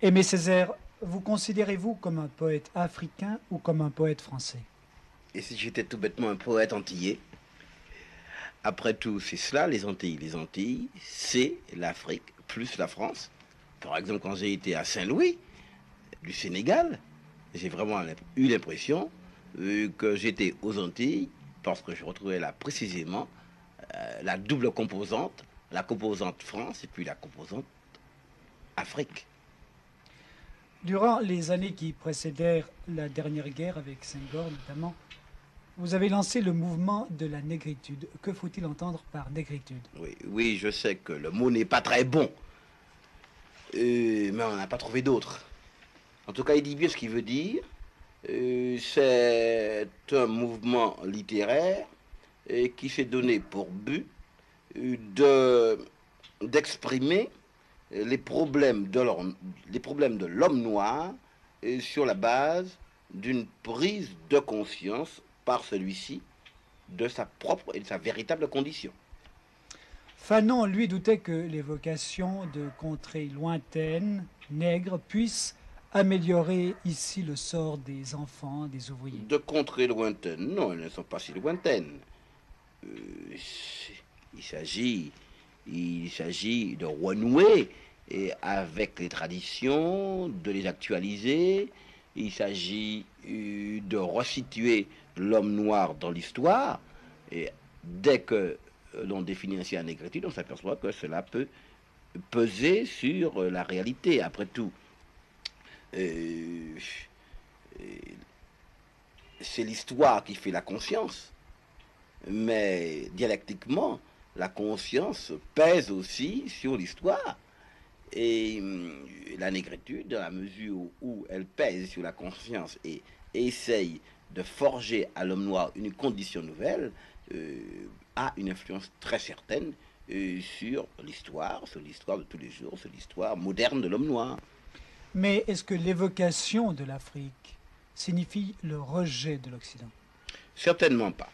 Aimé Césaire, vous considérez-vous comme un poète africain ou comme un poète français? Et si j'étais tout bêtement un poète antillais? Après tout, c'est cela les Antilles. Les Antilles, c'est l'Afrique plus la France. Par exemple, quand j'ai été à Saint-Louis, du Sénégal, j'ai vraiment eu l'impression que j'étais aux Antilles parce que je retrouvais là précisément la double composante, la composante France et puis la composante Afrique. Durant les années qui précédèrent la dernière guerre avec Senghor notamment, vous avez lancé le mouvement de la négritude. Que faut-il entendre par négritude? Oui, oui, je sais que le mot n'est pas très bon, mais on n'a pas trouvé d'autre. En tout cas, il dit bien ce qu'il veut dire. C'est un mouvement littéraire qui s'est donné pour but d'exprimer les problèmes de l'homme noir sur la base d'une prise de conscience par celui-ci de sa propre et de sa véritable condition. Fanon, lui, doutait que l'évocation de contrées lointaines, nègres, puisse améliorer ici le sort des enfants, des ouvriers. De contrées lointaines, non, elles ne sont pas si lointaines. Euh, il s'agit, il s'agit de renouer avec les traditions, de les actualiser. Il s'agit de resituer l'homme noir dans l'histoire. Et dès que l'on définit ainsi la négritude, on s'aperçoit que cela peut peser sur la réalité. Après tout, euh, c'est l'histoire qui fait la conscience. Mais dialectiquement, la conscience pèse aussi sur l'histoire. Et la négritude, dans la mesure où elle pèse sur la conscience et essaye de forger à l'homme noir une condition nouvelle, a une influence très certaine sur l'histoire de tous les jours, sur l'histoire moderne de l'homme noir. Mais est-ce que l'évocation de l'Afrique signifie le rejet de l'Occident? Certainement pas.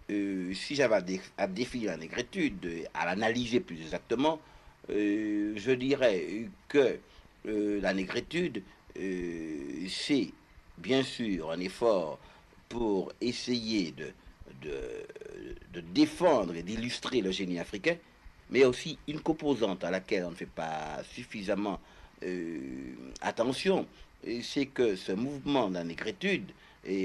Si j'avais à définir la négritude, à l'analyser plus exactement, je dirais que la négritude, c'est bien sûr un effort pour essayer de, de défendre et d'illustrer le génie africain, mais aussi une composante à laquelle on ne fait pas suffisamment attention, c'est que ce mouvement de la négritude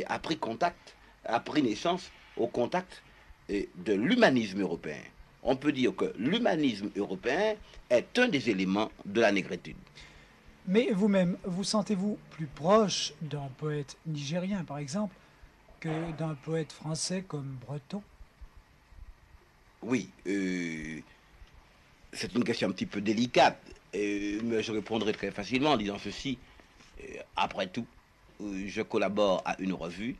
a pris contact, a pris naissance au contact de l'humanisme européen. On peut dire que l'humanisme européen est un des éléments de la négritude. Mais vous-même, vous sentez-vous plus proche d'un poète nigérien, par exemple, que d'un poète français comme Breton? Oui, c'est une question un petit peu délicate, mais je répondrai très facilement en disant ceci. Après tout, je collabore à une revue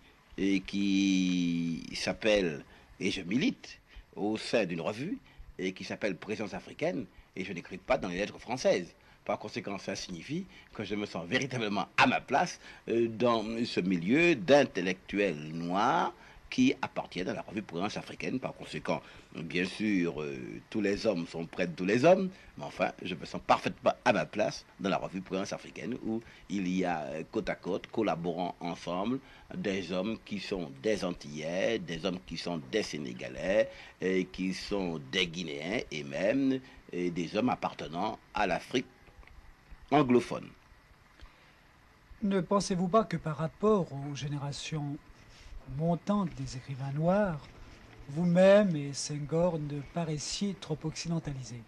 qui s'appelle, et je milite au sein d'une revue et qui s'appelle Présence africaine, et je n'écris pas dans les lettres françaises. Par conséquent, ça signifie que je me sens véritablement à ma place dans ce milieu d'intellectuels noirs qui appartiennent à la revue Présence africaine. Par conséquent, bien sûr, tous les hommes sont près de tous les hommes, mais enfin, je me sens parfaitement à ma place dans la revue Présence africaine où il y a côte à côte, collaborant ensemble, des hommes qui sont des Antillais, des hommes qui sont des Sénégalais, et qui sont des Guinéens et même des hommes appartenant à l'Afrique anglophone. Ne pensez-vous pas que par rapport aux générations montantes des écrivains noirs, vous-même et Senghor ne paraissiez trop occidentalisés?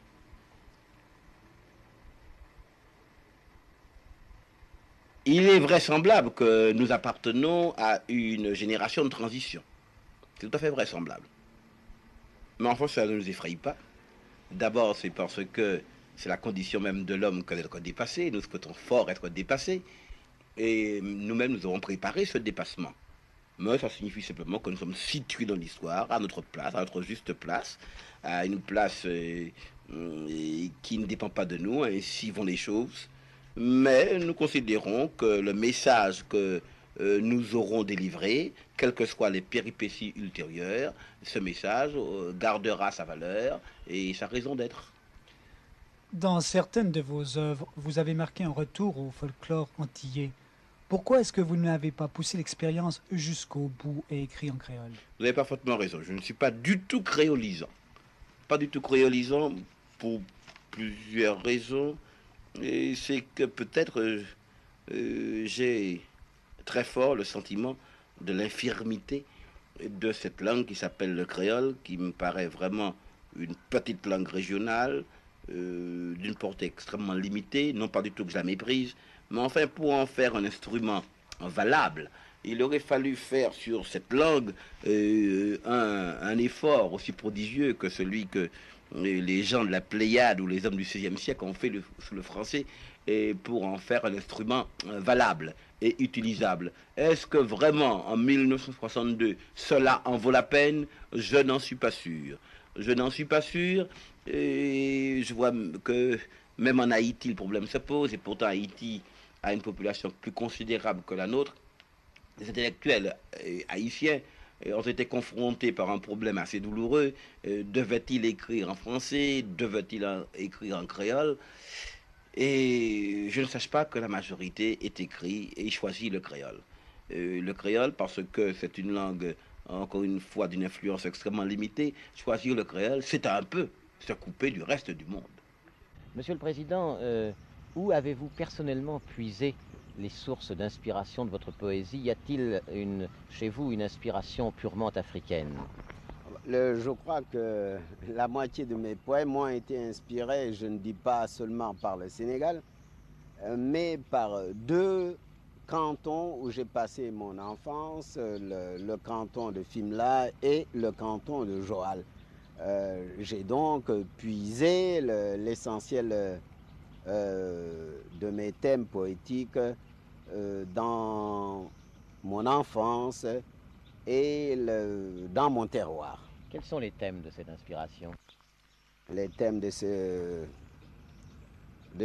Il est vraisemblable que nous appartenons à une génération de transition. C'est tout à fait vraisemblable. Mais enfin, ça ne nous effraie pas. D'abord, c'est parce que c'est la condition même de l'homme que d'être dépassé. Nous souhaitons fort être dépassés. Et nous-mêmes, nous avons préparé ce dépassement. Mais ça signifie simplement que nous sommes situés dans l'histoire, à notre place, à notre juste place, à une place qui ne dépend pas de nous, ainsi vont les choses. Mais nous considérons que le message que nous aurons délivré, quelles que soient les péripéties ultérieures, ce message gardera sa valeur et sa raison d'être. Dans certaines de vos œuvres, vous avez marqué un retour au folklore antillais. Pourquoi est-ce que vous n'avez pas poussé l'expérience jusqu'au bout et écrit en créole? Vous avez parfaitement raison. Je ne suis pas du tout créolisant. Pas du tout créolisant pour plusieurs raisons. Et c'est que peut-être j'ai très fort le sentiment de l'infirmité de cette langue qui s'appelle le créole, qui me paraît vraiment une petite langue régionale, d'une portée extrêmement limitée, non pas du tout que je la méprise, mais enfin pour en faire un instrument valable, il aurait fallu faire sur cette langue un effort aussi prodigieux que celui que les gens de la Pléiade ou les hommes du XVIe siècle ont fait sur le français, et pour en faire un instrument valable et utilisable. Est-ce que vraiment en 1962 cela en vaut la peine? Je n'en suis pas sûr. Je n'en suis pas sûr. Et je vois que même en Haïti, le problème se pose. Et pourtant, Haïti a une population plus considérable que la nôtre. Les intellectuels haïtiens ont été confrontés par un problème assez douloureux. Devait-il écrire en français? Devait-il écrire en créole? Et je ne sache pas que la majorité ait écrit et choisi le créole. Le créole parce que c'est une langue, encore une fois, d'une influence extrêmement limitée. Choisir le créole, c'est un peu se couper du reste du monde. Monsieur le Président, où avez-vous personnellement puisé les sources d'inspiration de votre poésie? Y a-t-il chez vous une inspiration purement africaine? Je crois que la moitié de mes poèmes ont été inspirés, je ne dis pas seulement par le Sénégal, mais par deux cantons où j'ai passé mon enfance, le canton de Fimela et le canton de Joal. J'ai donc puisé l'essentiel de mes thèmes poétiques dans mon enfance et dans mon terroir. Quels sont les thèmes de cette inspiration? Les thèmes de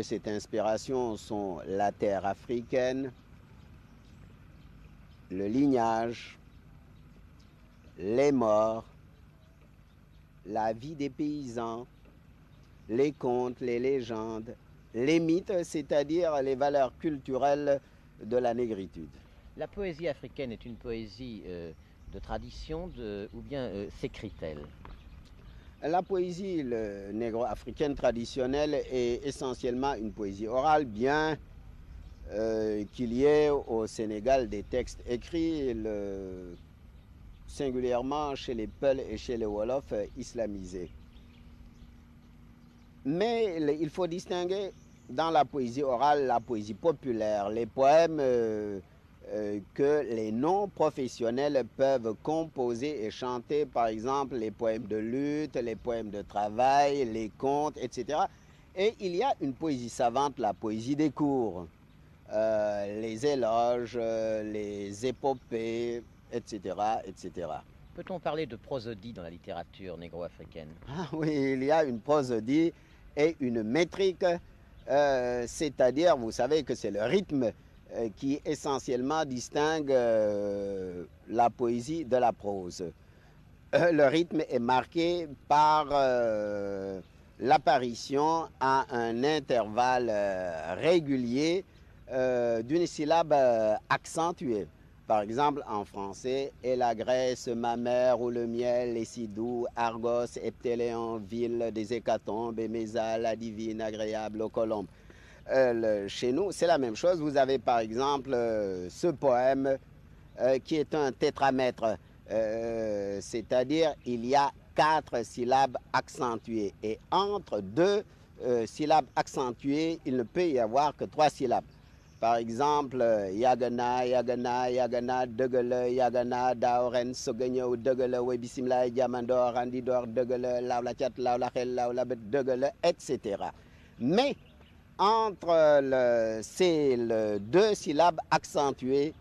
cette inspiration sont la terre africaine, le lignage, les morts, la vie des paysans, les contes, les légendes, les mythes, c'est-à-dire les valeurs culturelles de la négritude. La poésie africaine est une poésie de tradition ou bien s'écrit-elle? La poésie négro-africaine traditionnelle est essentiellement une poésie orale, bien qu'il y ait au Sénégal des textes écrits, singulièrement chez les Peuls et chez les Wolofs islamisés. Mais il faut distinguer dans la poésie orale la poésie populaire, les poèmes que les non-professionnels peuvent composer et chanter, par exemple les poèmes de lutte, les poèmes de travail, les contes, etc. Et il y a une poésie savante, la poésie des cours, les éloges, les épopées, etc., etc. Peut-on parler de prosodie dans la littérature négro-africaine? Ah oui, il y a une prosodie et une métrique, c'est-à-dire, vous savez que c'est le rythme qui essentiellement distingue la poésie de la prose. Le rythme est marqué par l'apparition à un intervalle régulier d'une syllabe accentuée. Par exemple, en français, et la graisse, ma mère, ou le miel, les si doux, Argos, Eptéléon, ville des hécatombes, et Mésa, la divine, agréable aux colombes. Chez nous, c'est la même chose. Vous avez par exemple ce poème qui est un tétramètre, c'est-à-dire il y a 4 syllabes accentuées. Et entre 2 syllabes accentuées, il ne peut y avoir que 3 syllabes. Par exemple, Yagana, Yagana, Yagana, Degele, Yagana, Daoren, Sogenyo, Degele, Webisimla, Yamandor, Andidor, Degele, Laulachat, Laulachel, Laulabet, Degele, etc. Mais entre ces 2 syllabes accentuées,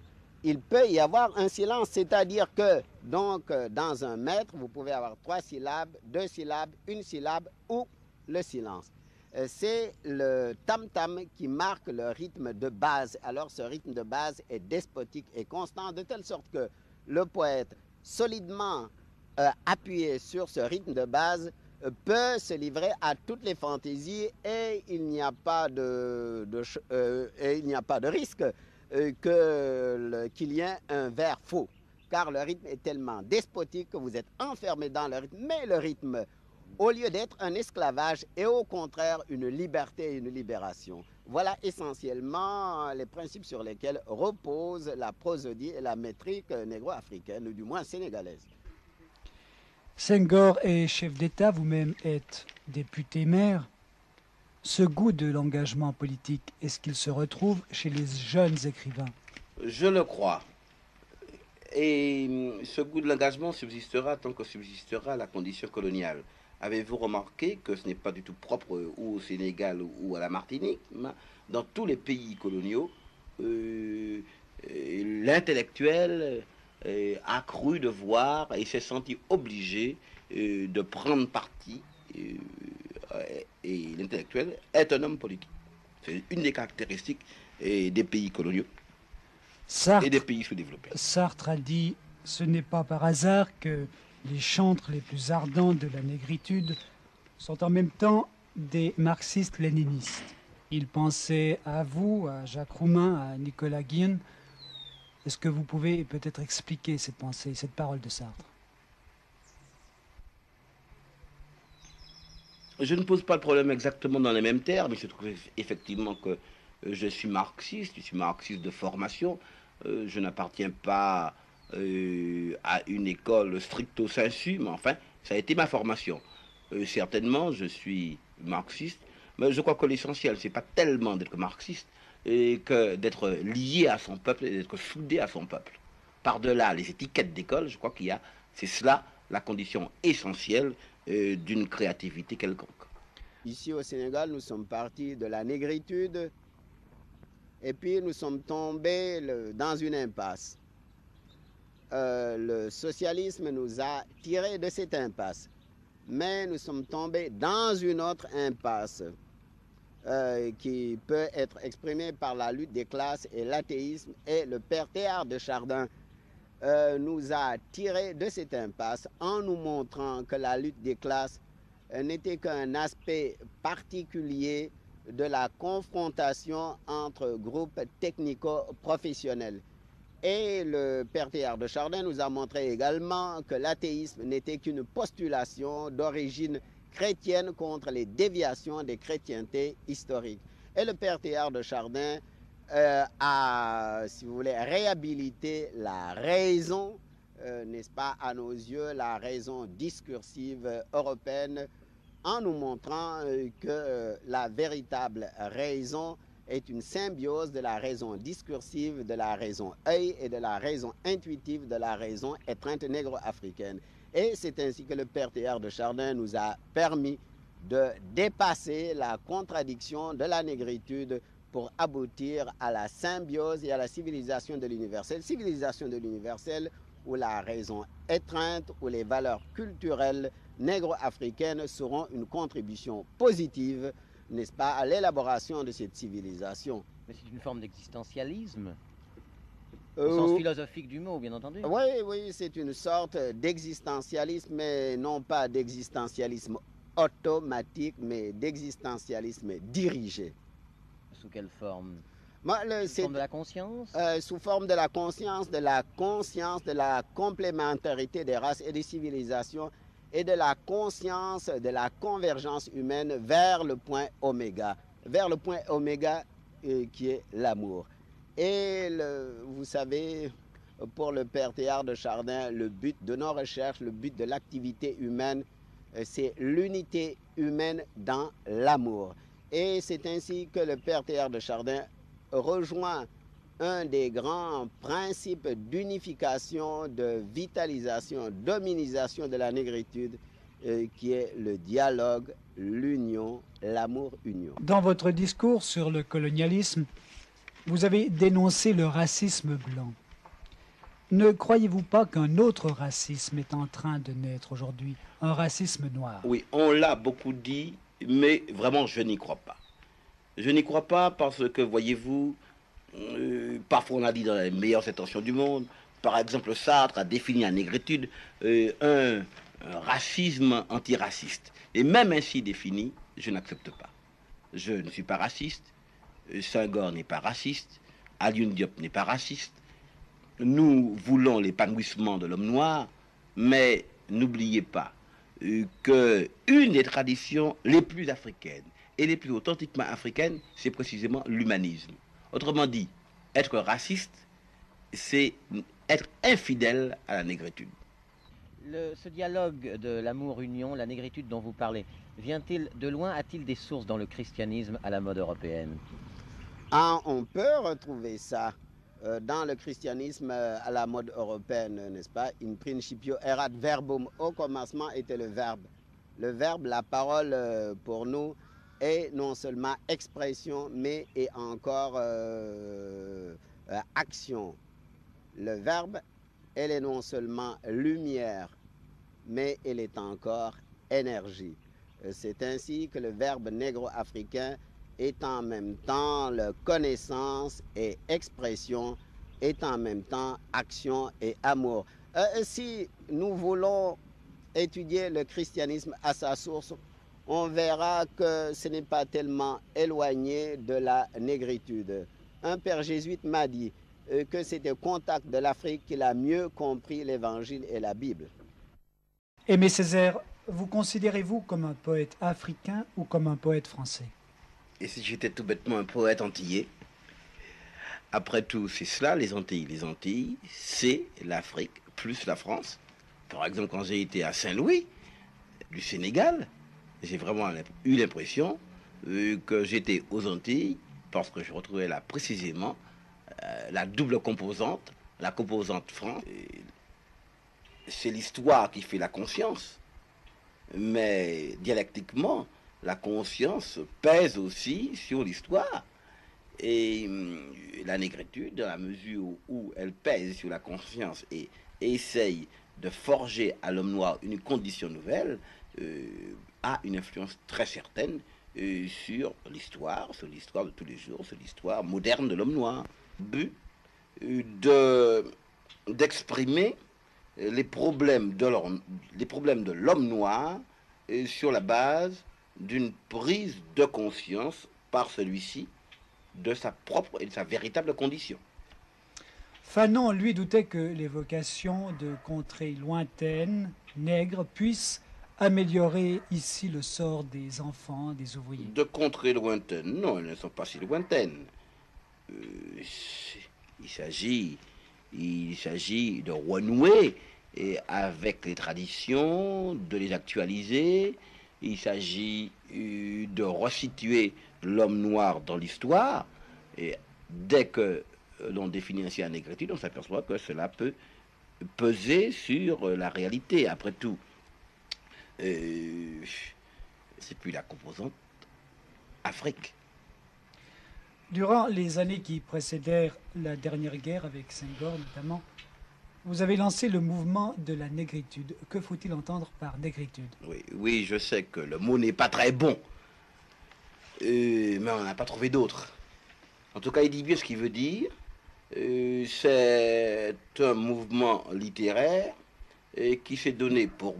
il peut y avoir un silence, c'est-à-dire que donc, dans un mètre, vous pouvez avoir 3 syllabes, 2 syllabes, 1 syllabe ou le silence. C'est le tam-tam qui marque le rythme de base. Alors ce rythme de base est despotique et constant, de telle sorte que le poète, solidement appuyé sur ce rythme de base, peut se livrer à toutes les fantaisies et il n'y a pas de risque qu'il y ait un vers faux. Car le rythme est tellement despotique que vous êtes enfermé dans le rythme. Mais le rythme, au lieu d'être un esclavage, est au contraire une liberté et une libération. Voilà essentiellement les principes sur lesquels repose la prosodie et la métrique négro-africaine, ou du moins sénégalaise. Senghor est chef d'État, vous-même êtes député-maire. Ce goût de l'engagement politique, est-ce qu'il se retrouve chez les jeunes écrivains? Je le crois. Et ce goût de l'engagement subsistera tant que subsistera la condition coloniale. Avez-vous remarqué que ce n'est pas du tout propre ou au Sénégal ou à la Martinique? Dans tous les pays coloniaux, l'intellectuel a cru devoir et s'est senti obligé de prendre parti. Et l'intellectuel est un homme politique. C'est une des caractéristiques des pays coloniaux et des pays sous-développés. Sartre a dit « Ce n'est pas par hasard que les chantres les plus ardents de la négritude sont en même temps des marxistes-léninistes. » Il pensait à vous, à Jacques Roumain, à Nicolas Guillen. Est-ce que vous pouvez peut-être expliquer cette pensée, cette parole de Sartre? Je ne pose pas le problème exactement dans les mêmes termes, mais je trouve effectivement que je suis marxiste de formation. Je n'appartiens pas à une école stricto sensu, mais enfin, ça a été ma formation. Certainement, je suis marxiste, mais je crois que l'essentiel, c'est pas tellement d'être marxiste, que d'être lié à son peuple et d'être soudé à son peuple. Par-delà les étiquettes d'école, je crois c'est cela la condition essentielle d'une créativité quelconque. Ici au Sénégal, nous sommes partis de la négritude et puis nous sommes tombés dans une impasse. Le socialisme nous a tirés de cette impasse, mais nous sommes tombés dans une autre impasse qui peut être exprimée par la lutte des classes et l'athéisme, et le père Théard de Chardin nous a tirés de cette impasse en nous montrant que la lutte des classes n'était qu'un aspect particulier de la confrontation entre groupes technico-professionnels. Et le père Théard de Chardin nous a montré également que l'athéisme n'était qu'une postulation d'origine chrétienne contre les déviations des chrétientés historiques. Et le père Théard de Chardin a, si vous voulez, réhabilité la raison, n'est-ce pas, à nos yeux, la raison discursive européenne, en nous montrant que la véritable raison est une symbiose de la raison discursive, de la raison œil et de la raison intuitive de la raison étreinte négro-africaine. Et c'est ainsi que le père Théard de Chardin nous a permis de dépasser la contradiction de la négritude pour aboutir à la symbiose et à la civilisation de l'universel. Civilisation de l'universel où la raison étreinte, où les valeurs culturelles négro-africaines seront une contribution positive, n'est-ce pas, à l'élaboration de cette civilisation. Mais c'est une forme d'existentialisme, au sens philosophique du mot, bien entendu. Oui, oui, c'est une sorte d'existentialisme, mais non pas d'existentialisme automatique, mais d'existentialisme dirigé. Sous quelle forme? Sous forme de la conscience? Sous forme de la conscience, de la complémentarité des races et des civilisations, et de la conscience de la convergence humaine vers le point oméga qui est l'amour. Et vous savez, pour le père Théard de Chardin, le but de nos recherches, le but de l'activité humaine, c'est l'unité humaine dans l'amour. Et c'est ainsi que le père Théard de Chardin rejoint un des grands principes d'unification, de vitalisation, d'hominisation de la négritude, qui est le dialogue, l'union, l'amour-union. Dans votre discours sur le colonialisme, vous avez dénoncé le racisme blanc. Ne croyez-vous pas qu'un autre racisme est en train de naître aujourd'hui, un racisme noir? Oui, on l'a beaucoup dit, mais vraiment je n'y crois pas. Je n'y crois pas parce que, voyez-vous, parfois on a dit dans les meilleures intentions du monde, par exemple Sartre a défini la négritude, un racisme antiraciste. Et même ainsi défini, je n'accepte pas. Je ne suis pas raciste, Senghor n'est pas raciste, Alioune Diop n'est pas raciste. Nous voulons l'épanouissement de l'homme noir, mais n'oubliez pas que une des traditions les plus africaines et les plus authentiquement africaines, c'est précisément l'humanisme. Autrement dit, être raciste, c'est être infidèle à la négritude. Ce dialogue de l'amour-union, la négritude dont vous parlez, vient-il de loin? A-t-il des sources dans le christianisme à la mode européenne? Ah, on peut retrouver ça dans le christianisme à la mode européenne, n'est-ce pas? In principio erat verbum, au commencement était le verbe. Le verbe, la parole pour nous, est non seulement expression, mais est encore action. Le verbe, elle est non seulement lumière, mais elle est encore énergie. C'est ainsi que le verbe négro-africain est en même temps la connaissance et expression, est en même temps action et amour. Si nous voulons étudier le christianisme à sa source, on verra que ce n'est pas tellement éloigné de la négritude. Un père jésuite m'a dit que c'était au contact de l'Afrique qu'il a mieux compris l'Évangile et la Bible. Aimé Césaire, vous considérez-vous comme un poète africain ou comme un poète français? Et si j'étais tout bêtement un poète antillais? Après tout, c'est cela, les Antilles. Les Antilles, c'est l'Afrique plus la France. Par exemple, quand j'ai été à Saint-Louis, du Sénégal, j'ai vraiment eu l'impression que j'étais aux Antilles parce que je retrouvais là précisément la double composante, la composante France. C'est l'histoire qui fait la conscience, mais dialectiquement, la conscience pèse aussi sur l'histoire. Et la négritude, dans la mesure où elle pèse sur la conscience et essaye de forger à l'homme noir une condition nouvelle, a une influence très certaine sur l'histoire de tous les jours, sur l'histoire moderne de l'homme noir. But d'exprimer les problèmes de l'homme noir sur la base d'une prise de conscience par celui-ci de sa propre et de sa véritable condition. Fanon, lui, doutait que l'évocation de contrées lointaines, nègres, puisse améliorer ici le sort des enfants, des ouvriers. De contrées lointaines, non, elles ne sont pas si lointaines. Il s'agit de renouer avec les traditions, de les actualiser. Il s'agit de resituer l'homme noir dans l'histoire. Et dès que l'on définit ainsi la négritude, on s'aperçoit que cela peut peser sur la réalité. Après tout, c'est plus la composante Afrique. Durant les années qui précédèrent la dernière guerre avec Senghor notamment, vous avez lancé le mouvement de la négritude. Que faut-il entendre par négritude? Oui, je sais que le mot n'est pas très bon, mais on n'a pas trouvé d'autre. En tout cas, il dit bien ce qu'il veut dire. C'est un mouvement littéraire qui s'est donné pour